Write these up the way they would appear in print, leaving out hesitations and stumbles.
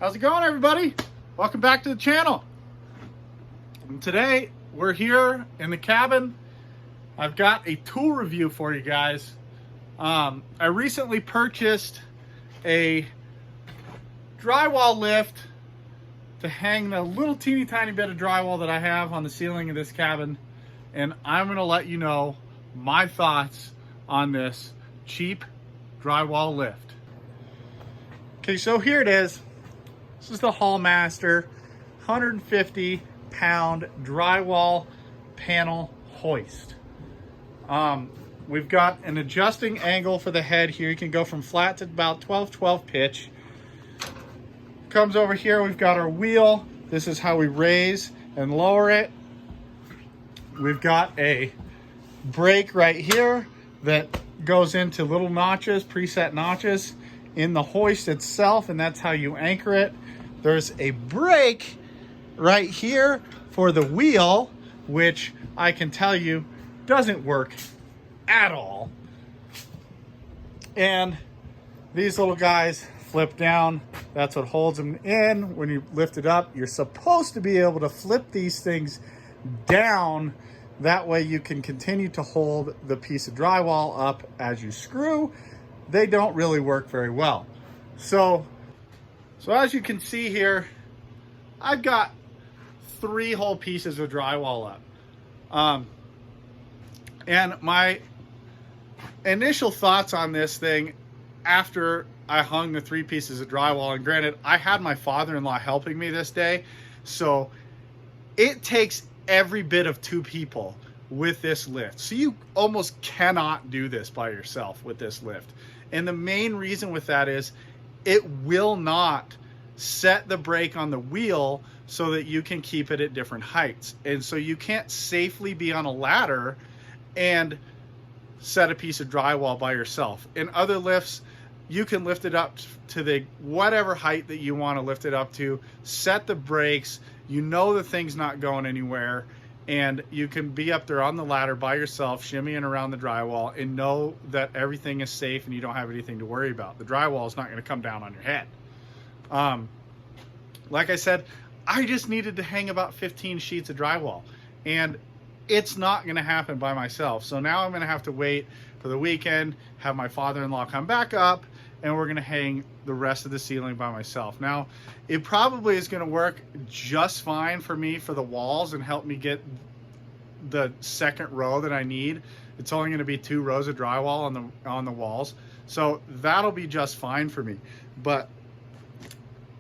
How's it going, everybody? Welcome back to the channel. And today we're here in the cabin. I've got a tool review for you guys. I recently purchased a drywall lift to hang the little teeny tiny bit of drywall that I have on the ceiling of this cabin, and I'm going to let you know my thoughts on this cheap drywall lift. Okay, so here it is. This is the Haulmaster 150-pound drywall panel hoist. We've got an adjusting angle for the head here. You can go from flat to about 12 pitch. Comes over here, we've got our wheel. This is how we raise and lower it. We've got a brake right here that goes into little notches, preset notches in the hoist itself, and that's how you anchor it. There's a brake right here for the wheel, which I can tell you doesn't work at all. And these little guys flip down. That's what holds them in. When you lift it up, you're supposed to be able to flip these things down. That way you can continue to hold the piece of drywall up as you screw. They don't really work very well. So as you can see here, I've got 3 whole pieces of drywall up. And my initial thoughts on this thing after I hung the 3 pieces of drywall, and granted, I had my father-in-law helping me this day, so it takes every bit of 2 people with this lift. So you almost cannot do this by yourself with this lift. And the main reason with that is it will not set the brake on the wheel so that you can keep it at different heights. And so you can't safely be on a ladder and set a piece of drywall by yourself. In other lifts, you can lift it up to the whatever height that you want to lift it up to, set the brakes, you know the thing's not going anywhere, and you can be up there on the ladder by yourself, shimmying around the drywall, and know that everything is safe and you don't have anything to worry about. The drywall is not going to come down on your head. Like I said, I just needed to hang about 15 sheets of drywall, and it's not going to happen by myself. So now I'm going to have to wait for the weekend, have my father-in-law come back up, and we're going to hang the rest of the ceiling by myself. Now, it probably is going to work just fine for me for the walls and help me get the second row that I need. It's only going to be 2 rows of drywall on the walls, so that'll be just fine for me. But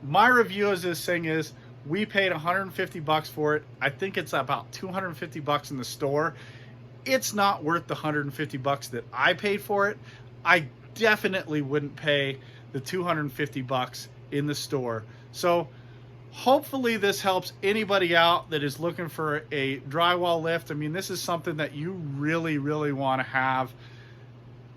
my review of this thing is, we paid 150 bucks for it. I think it's about 250 bucks in the store. It's not worth the 150 bucks that I paid for it. I definitely wouldn't pay the 250 bucks in the store. So hopefully this helps anybody out that is looking for a drywall lift. I mean, this is something that you really, really want to have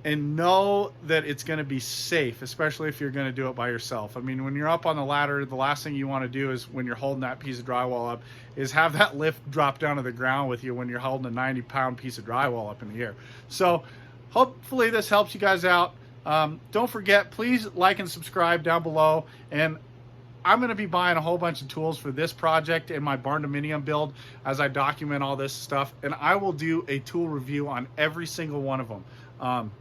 and know that it's going to be safe, especially if you're going to do it by yourself. I mean, when you're up on the ladder, the last thing you want to do is, when you're holding that piece of drywall up, is have that lift drop down to the ground with you when you're holding a 90-pound piece of drywall up in the air. So hopefully this helps you guys out. Don't forget, please like and subscribe down below. And I'm going to be buying a whole bunch of tools for this project and my barn dominium build as I document all this stuff. And I will do a tool review on every single one of them.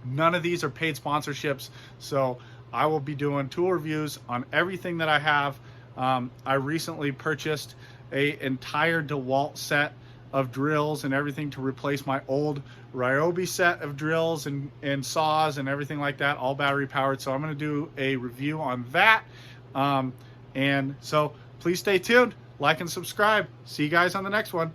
None of these are paid sponsorships, so I will be doing tool reviews on everything that I have. I recently purchased an entire DeWalt set of drills and everything to replace my old Ryobi set of drills and saws and everything like that, all battery powered. So I'm going to do a review on that. And so please stay tuned, like and subscribe. See you guys on the next one.